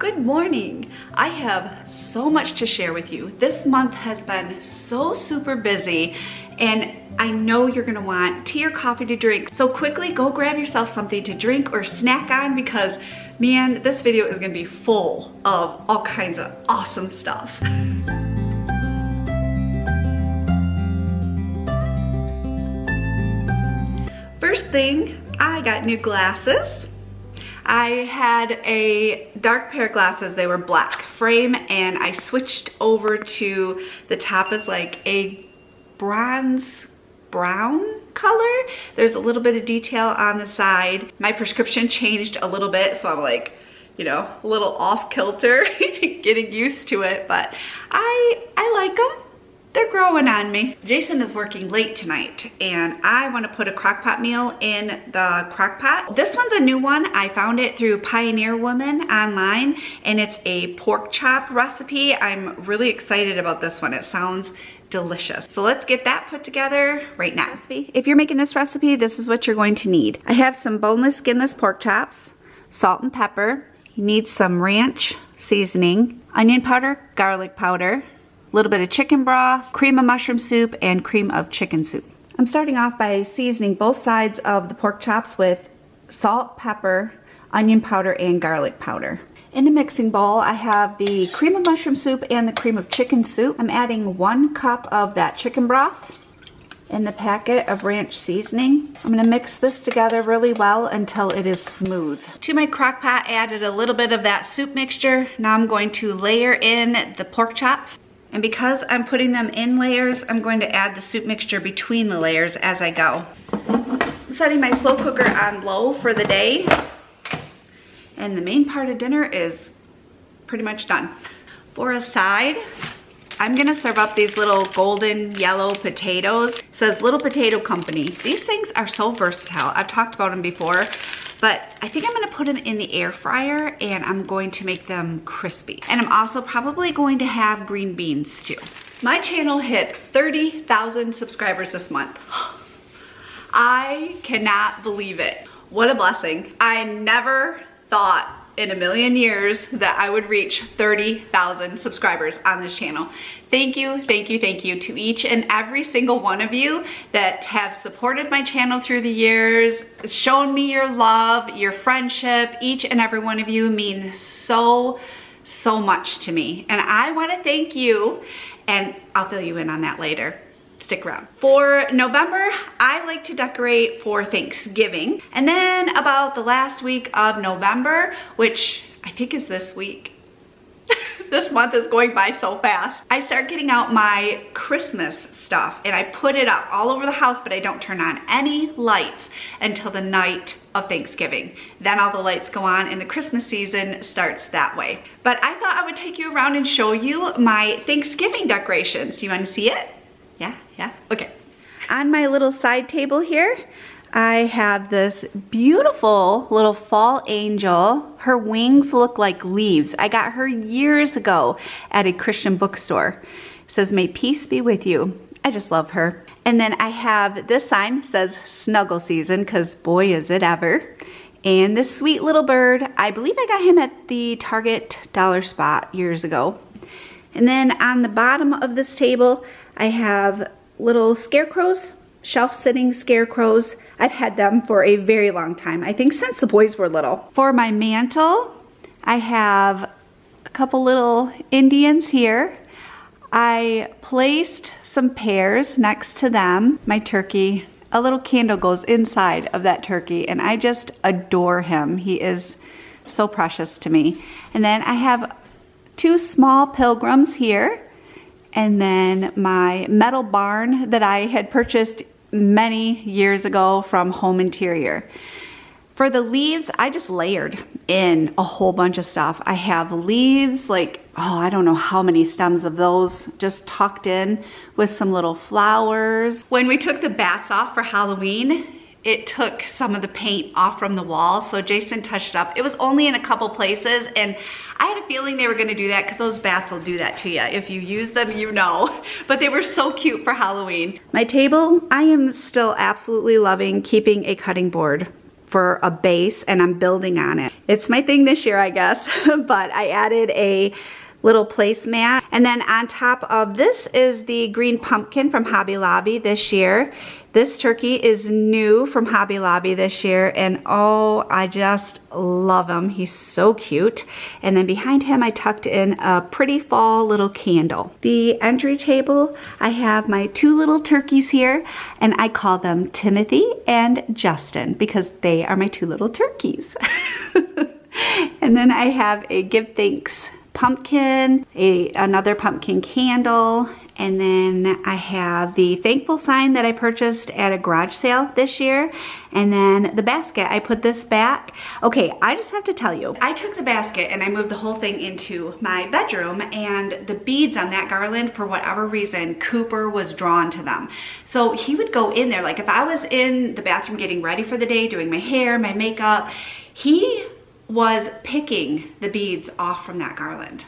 Good morning. I have so much to share with you. This month has been so super busy and I know you're gonna want tea or coffee to drink. So quickly go grab yourself something to drink or snack on because man, this video is gonna be full of all kinds of awesome stuff. First thing, I got new glasses. I had a dark pair of glasses, they were black frame, and I switched over to the top is like a bronze brown color. There's a little bit of detail on the side. My prescription changed a little bit, so I'm like, you know, a little off kilter, getting used to it, but I like them. They're growing on me. Jason is working late tonight and I want to put a crock pot meal in the crock pot. This one's a new one. I found it through Pioneer Woman online and it's a pork chop recipe. I'm really excited about this one. It sounds delicious. So let's get that put together right now. If you're making this recipe, this is what you're going to need. I have some boneless, skinless pork chops, salt and pepper. You need some ranch seasoning, onion powder, garlic powder, a little bit of chicken broth, cream of mushroom soup, and cream of chicken soup. I'm starting off by seasoning both sides of the pork chops with salt, pepper, onion powder, and garlic powder. In a mixing bowl, I have the cream of mushroom soup and the cream of chicken soup. I'm adding 1 cup of that chicken broth in the packet of ranch seasoning. I'm gonna mix this together really well until it is smooth. To my crock pot, added a little bit of that soup mixture. Now I'm going to layer in the pork chops. And because I'm putting them in layers, I'm going to add the soup mixture between the layers as I go. I'm setting my slow cooker on low for the day. And the main part of dinner is pretty much done. For a side, I'm gonna serve up these little golden yellow potatoes. It says Little Potato Company. These things are so versatile. I've talked about them before. But I think I'm gonna put them in the air fryer and I'm going to make them crispy. And I'm also probably going to have green beans too. My channel hit 30,000 subscribers this month. I cannot believe it. What a blessing. I never thought in a million years that I would reach 30,000 subscribers on this channel. Thank you, thank you, thank you to each and every single one of you that have supported my channel through the years, shown me your love, your friendship. Each and every one of you mean so much to me. And I wanna thank you, and I'll fill you in on that later. Stick around. For November, I like to decorate for Thanksgiving. And then about the last week of November, which I think is this week, this month is going by so fast, I start getting out my Christmas stuff and I put it up all over the house, but I don't turn on any lights until the night of Thanksgiving. Then all the lights go on and the Christmas season starts that way. But I thought I would take you around and show you my Thanksgiving decorations. You want to see it? Yeah, okay. On my little side table here, I have this beautiful little fall angel. Her wings look like leaves. I got her years ago at a Christian bookstore. It says, "May peace be with you." I just love her. And then I have this sign, says snuggle season, because boy is it ever. And this sweet little bird, I believe I got him at the Target dollar spot years ago. And then on the bottom of this table, I have little scarecrows, shelf-sitting scarecrows. I've had them for a very long time. I think since the boys were little. For my mantle, I have a couple little Indians here. I placed some pears next to them. My turkey, a little candle goes inside of that turkey and I just adore him. He is so precious to me. And then I have 2 small pilgrims here. And then my metal barn that I had purchased many years ago from Home Interior. For the leaves, I just layered in a whole bunch of stuff. I have leaves, like, oh, I don't know how many stems of those, just tucked in with some little flowers. When we took the bats off for Halloween, it took some of the paint off from the walls, so Jason touched it up. It was only in a couple places, and I had a feeling they were gonna do that because those bats will do that to you. If you use them, you know. But they were so cute for Halloween. My table, I am still absolutely loving keeping a cutting board for a base and I'm building on it. It's my thing this year, I guess, but I added a little placemat. And then on top of this is the green pumpkin from Hobby Lobby this year. This turkey is new from Hobby Lobby this year, and oh, I just love him. He's so cute. And then behind him, I tucked in a pretty fall little candle. The entry table, I have my two little turkeys here, and I call them Timothy and Justin because they are my two little turkeys. And then I have a Give Thanks pumpkin, another pumpkin candle, and then I have the thankful sign that I purchased at a garage sale this year, and then the basket, I put this back. Okay, I just have to tell you, I took the basket and I moved the whole thing into my bedroom, and the beads on that garland, for whatever reason, Cooper was drawn to them. So he would go in there, like if I was in the bathroom getting ready for the day, doing my hair, my makeup, he was picking the beads off from that garland.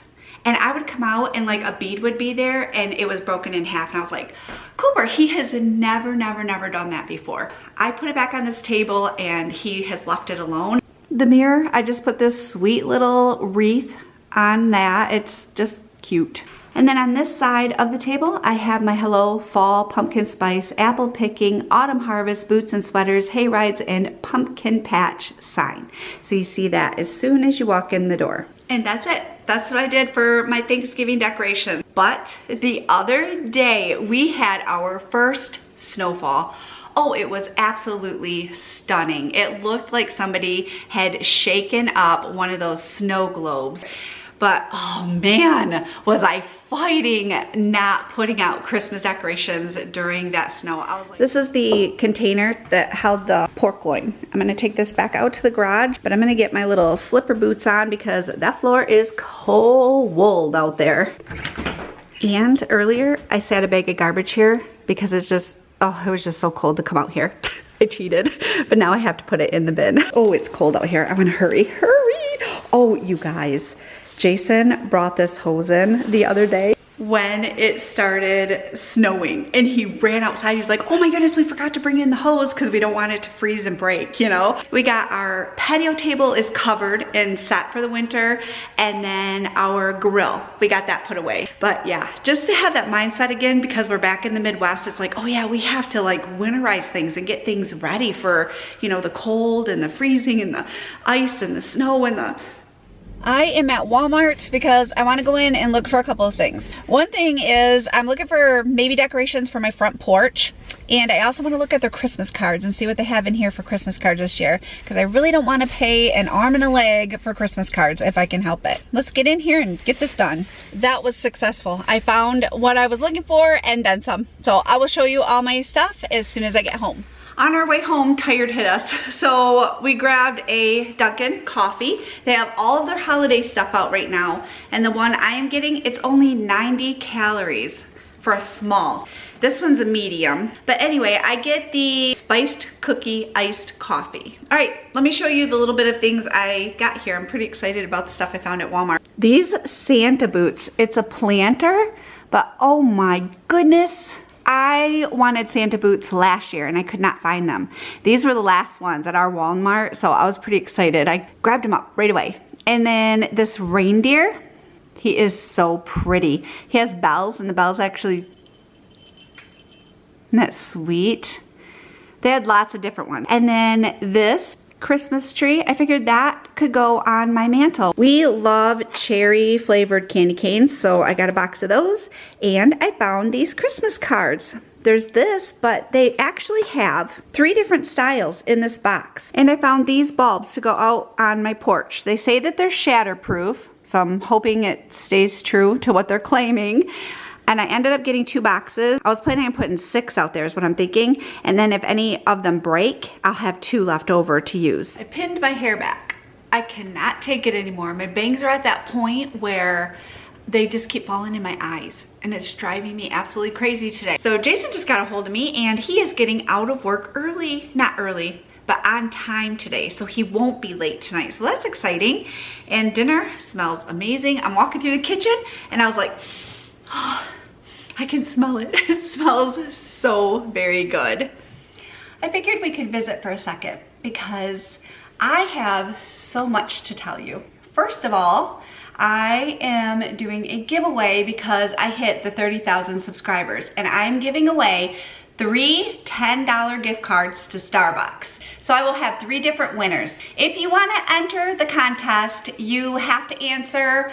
And I would come out and like a bead would be there and it was broken in half, and I was like, Cooper, he has never done that before. I put it back on this table and he has left it alone. The mirror, I just put this sweet little wreath on that. It's just cute. And then on this side of the table, I have my Hello Fall Pumpkin Spice Apple Picking Autumn Harvest Boots and Sweaters Hay Rides and Pumpkin Patch sign. So you see that as soon as you walk in the door. And that's it. That's what I did for my Thanksgiving decoration. But the other day, we had our first snowfall. Oh, it was absolutely stunning. It looked like somebody had shaken up one of those snow globes. But oh man, was I fighting not putting out Christmas decorations during that snow. I was like, this is the container that held the pork loin. I'm gonna take this back out to the garage, but I'm gonna get my little slipper boots on because that floor is cold out there. And earlier I set a bag of garbage here because it's just, oh, it was just so cold to come out here. I cheated, but now I have to put it in the bin. Oh, it's cold out here. I'm gonna hurry. Oh, you guys. Jason brought this hose in the other day when it started snowing, and he ran outside. He was like, oh my goodness, we forgot to bring in the hose because we don't want it to freeze and break, you know? We got our patio table is covered and set for the winter, and then our grill, we got that put away. But yeah, just to have that mindset again, because we're back in the Midwest, it's like, oh yeah, we have to like winterize things and get things ready for, you know, the cold and the freezing and the ice and the snow and the... I am at Walmart because I want to go in and look for a couple of things. One thing is I'm looking for maybe decorations for my front porch, and I also want to look at their Christmas cards and see what they have in here for Christmas cards this year, because I really don't want to pay an arm and a leg for Christmas cards if I can help it. Let's get in here and get this done. That was successful. I found what I was looking for and then some. So I will show you all my stuff as soon as I get home. On our way home, tired hit us. So we grabbed a Dunkin' coffee. They have all of their holiday stuff out right now. And the one I am getting, it's only 90 calories for a small. This one's a medium. But anyway, I get the spiced cookie iced coffee. All right, let me show you the little bit of things I got here. I'm pretty excited about the stuff I found at Walmart. These Santa boots, it's a planter, but oh my goodness. I wanted Santa boots last year and I could not find them. These were the last ones at our Walmart, so I was pretty excited. I grabbed them up right away. And then this reindeer, he is so pretty. He has bells, and the bells actually, isn't that sweet? They had lots of different ones. And then this Christmas tree, I figured that could go on my mantle. We love cherry flavored candy canes, so I got a box of those, and I found these Christmas cards. There's this, but they actually have 3 different styles in this box. And I found these bulbs to go out on my porch. They say that they're shatterproof, so I'm hoping it stays true to what they're claiming. And I ended up getting 2 boxes. I was planning on putting 6 out there is what I'm thinking. And then if any of them break, I'll have 2 left over to use. I pinned my hair back. I cannot take it anymore. My bangs are at that point where they just keep falling in my eyes, and it's driving me absolutely crazy today. So Jason just got a hold of me, and he is getting out of work early, not early, but on time today, so he won't be late tonight. So that's exciting. And dinner smells amazing. I'm walking through the kitchen and I was like, oh, I can smell it. It smells so very good. I figured we could visit for a second. because I have so much to tell you. First of all, I am doing a giveaway because I hit the 30,000 subscribers, and I'm giving away 3 $10 gift cards to Starbucks. So I will have 3 different winners. If you want to enter the contest, you have to answer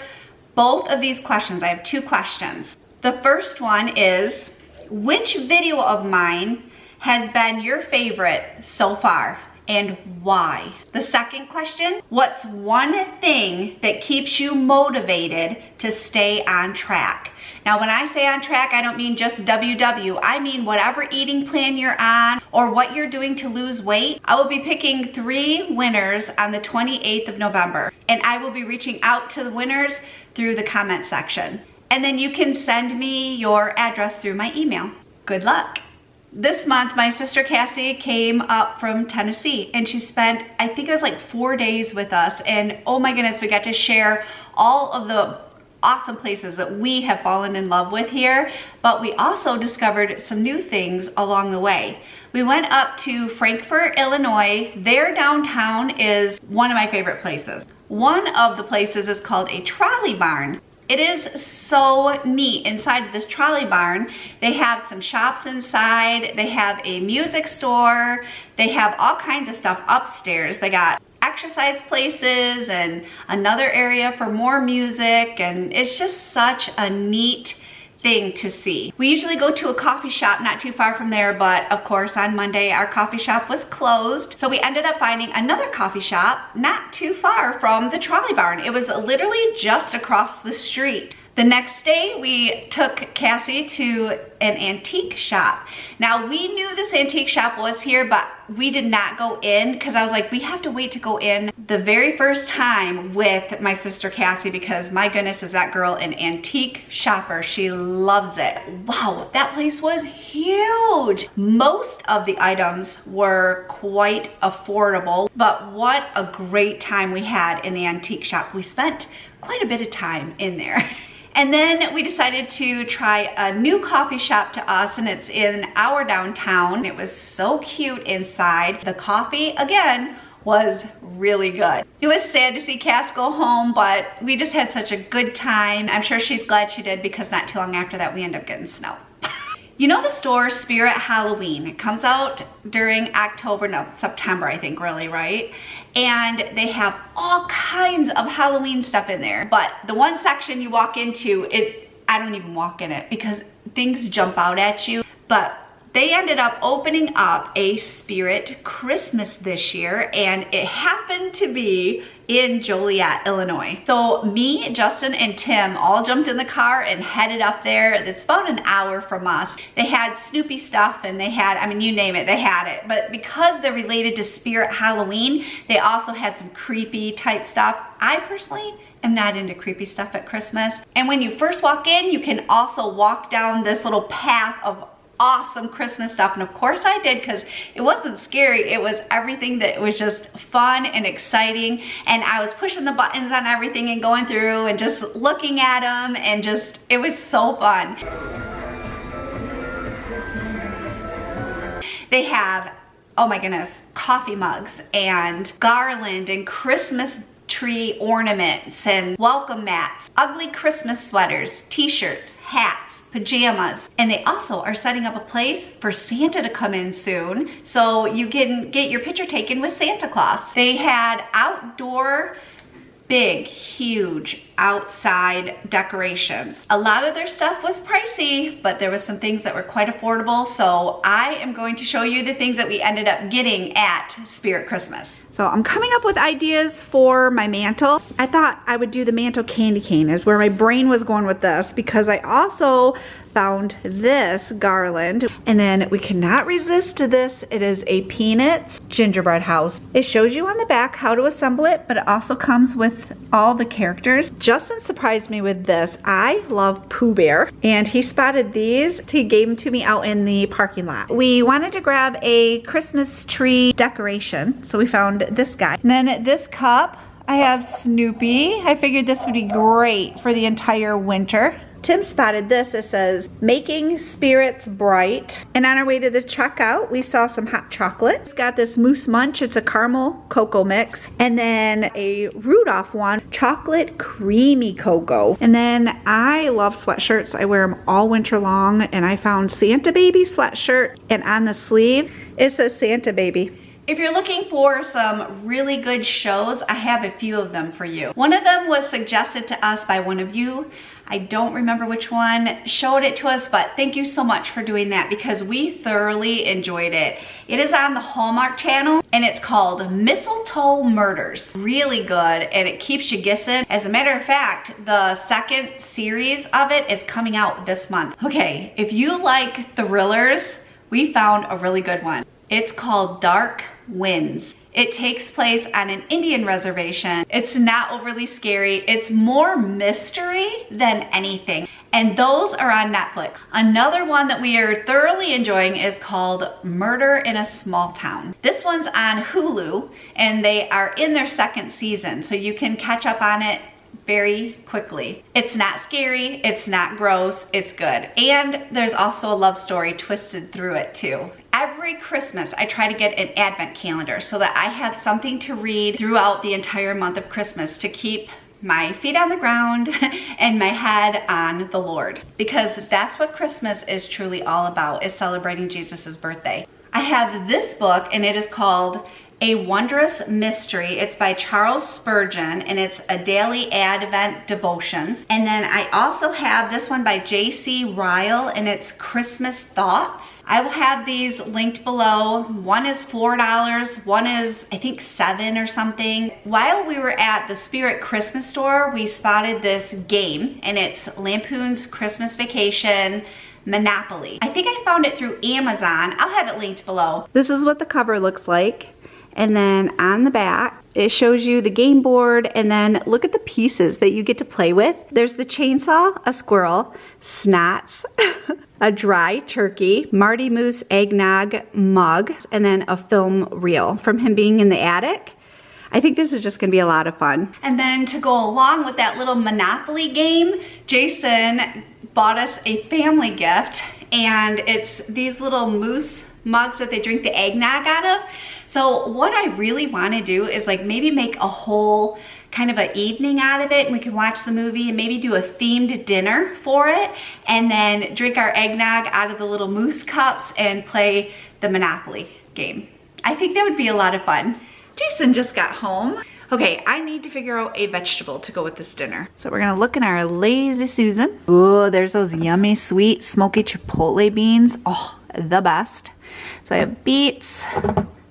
both of these questions. I have 2 questions. The first one is, which video of mine has been your favorite so far and why? The second question, what's one thing that keeps you motivated to stay on track? Now, when I say on track, I don't mean just WW. I mean whatever eating plan you're on or what you're doing to lose weight. I will be picking 3 winners on the 28th of November, and I will be reaching out to the winners through the comment section. And then you can send me your address through my email. Good luck. This month, my sister Cassie came up from Tennessee, and she spent, I think it was like 4 days with us. And oh my goodness, we got to share all of the awesome places that we have fallen in love with here, but we also discovered some new things along the way. We went up to Frankfort, Illinois. Their downtown is one of my favorite places. One of the places is called a trolley barn. It is so neat. Inside of this trolley barn, they have some shops inside, they have a music store, they have all kinds of stuff upstairs. They got exercise places and another area for more music, and it's just such a neat thing to see. We usually go to a coffee shop not too far from there, but of course on Monday our coffee shop was closed, so we ended up finding another coffee shop not too far from the trolley barn. It was literally just across the street. The next day, we took Cassie to an antique shop. Now, we knew this antique shop was here, but we did not go in because I was like, we have to wait to go in the very first time with my sister Cassie, because my goodness, is that girl an antique shopper. She loves it. Wow, that place was huge. Most of the items were quite affordable, but what a great time we had in the antique shop. We spent quite a bit of time in there. And then we decided to try a new coffee shop to us, and it's in our downtown. It was so cute inside. The coffee, again, was really good. It was sad to see Cass go home, but we just had such a good time. I'm sure she's glad she did, because not too long after that, we ended up getting snow. You know the store Spirit Halloween? It comes out during September, I think, really, right? And they have all kinds of Halloween stuff in there. But the one section you walk into, I don't even walk in it because things jump out at you. But they ended up opening up a Spirit Christmas this year, and it happened to be in Joliet, Illinois. So me, Justin, and Tim all jumped in the car and headed up there. It's about an hour from us. They had Snoopy stuff, and they had, I mean, you name it, they had it. But because they're related to Spirit Halloween, they also had some creepy type stuff. I personally am not into creepy stuff at Christmas. And when you first walk in, you can also walk down this little path of awesome Christmas stuff. And of course I did, because it wasn't scary. It was everything that was just fun and exciting. And I was pushing the buttons on everything and going through and just looking at them, and just, it was so fun. They have, oh my goodness, coffee mugs and garland and Christmas tree ornaments and welcome mats, ugly Christmas sweaters, t-shirts, hats, pajamas. And they also are setting up a place for Santa to come in soon, so you can get your picture taken with Santa Claus. They had outdoor, big, huge outside decorations. A lot of their stuff was pricey, but there was some things that were quite affordable. So I am going to show you the things that we ended up getting at Spirit Christmas. So I'm coming up with ideas for my mantle. I thought I would do the mantle candy cane is where my brain was going with this, because I also found this garland, and then we cannot resist this. It is a Peanuts gingerbread house. It shows you on the back how to assemble it, but it also comes with all the characters. Justin surprised me with this. I love Pooh Bear, and he spotted these. He gave them to me out in the parking lot. We wanted to grab a Christmas tree decoration, so we found this guy. And then this cup, I have Snoopy. I figured this would be great for the entire winter. Tim spotted this. It says, making spirits bright. And on our way to the checkout, we saw some hot chocolate. It's got this Mousse Munch. It's a caramel cocoa mix. And then a Rudolph one, chocolate creamy cocoa. And then I love sweatshirts. I wear them all winter long. And I found Santa Baby sweatshirt. And on the sleeve, it says Santa Baby. If you're looking for some really good shows, I have a few of them for you. One of them was suggested to us by one of you. I don't remember which one showed it to us, but thank you so much for doing that because we thoroughly enjoyed it. It is on the Hallmark channel and it's called Mistletoe Murders. Really good and it keeps you guessing. As a matter of fact, the second series of it is coming out this month. Okay, if you like thrillers, we found a really good one. It's called Dark Winds. It takes place on an Indian reservation. It's not overly scary. It's more mystery than anything. And those are on Netflix. Another one that we are thoroughly enjoying is called Murder in a Small Town. This one's on Hulu and they are in their second season, so you can catch up on it very quickly. It's not scary, it's not gross, it's good. And there's also a love story twisted through it too. Every Christmas, I try to get an advent calendar so that I have something to read throughout the entire month of Christmas to keep my feet on the ground and my head on the Lord. Because that's what Christmas is truly all about, is celebrating Jesus's birthday. I have this book and it is called A Wondrous Mystery. It's by Charles Spurgeon and it's a daily Advent devotions. And then I also have this one by J.C. Ryle and it's Christmas Thoughts. I will have these linked below. One is $4, one is I think $7 or something. While we were at the Spirit Christmas store, we spotted this game and it's Lampoon's Christmas Vacation Monopoly. I think I found it through Amazon. I'll have it linked below. This is what the cover looks like. And then on the back, it shows you the game board and then look at the pieces that you get to play with. There's the chainsaw, a squirrel, snots, a dry turkey, Marty Moose eggnog mug, and then a film reel from him being in the attic. I think this is just gonna be a lot of fun. And then to go along with that little Monopoly game, Jason bought us a family gift and it's these little moose mugs that they drink the eggnog out of. So what I really want to do is like maybe make a whole kind of an evening out of it and we can watch the movie and maybe do a themed dinner for it and then drink our eggnog out of the little moose cups and play the Monopoly game. I think that would be a lot of fun. Jason just got home. Okay, I need to figure out a vegetable to go with this dinner. So we're gonna look in our Lazy Susan. Oh, there's those yummy, sweet, smoky chipotle beans. Oh, the best. So I have beets,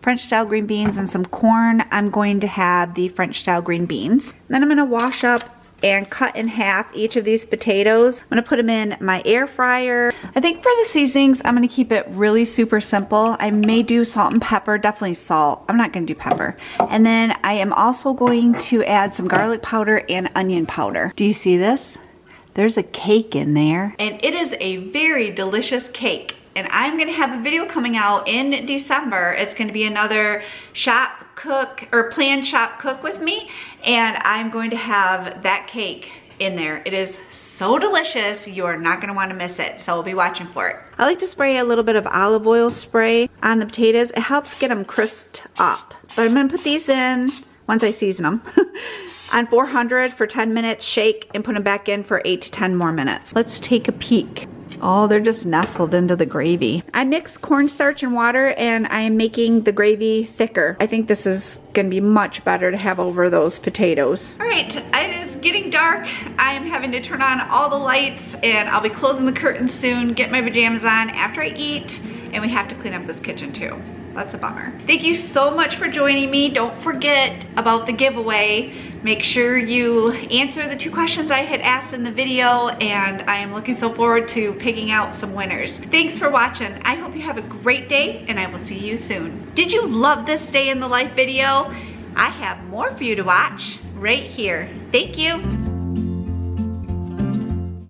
French style green beans, and some corn. I'm going to have the French style green beans. Then I'm gonna wash up and cut in half each of these potatoes. I'm gonna put them in my air fryer. I think for the seasonings, I'm gonna keep it really super simple. I may do salt and pepper, definitely salt. I'm not gonna do pepper. And then I am also going to add some garlic powder and onion powder. Do you see this? There's a cake in there. And it is a very delicious cake. And I'm gonna have a video coming out in December. It's gonna be another shop cook or plan shop cook with me. And I'm going to have that cake in there. It is so delicious, you're not gonna wanna miss it. So we'll be watching for it. I like to spray a little bit of olive oil spray on the potatoes. It helps get them crisped up. But I'm gonna put these in once I season them. On 400 for 10 minutes, shake and put them back in for 8 to 10 more minutes. Let's take a peek. Oh, they're just nestled into the gravy. I mix cornstarch and water and I am making the gravy thicker. I think this is gonna be much better to have over those potatoes. All right, it is getting dark. I am having to turn on all the lights and I'll be closing the curtains soon, get my pajamas on after I eat, and we have to clean up this kitchen too. That's a bummer. Thank you so much for joining me. Don't forget about the giveaway. Make sure you answer the 2 questions I had asked in the video, and I am looking so forward to picking out some winners. Thanks for watching. I hope you have a great day, and I will see you soon. Did you love this day in the life video? I have more for you to watch right here. Thank you.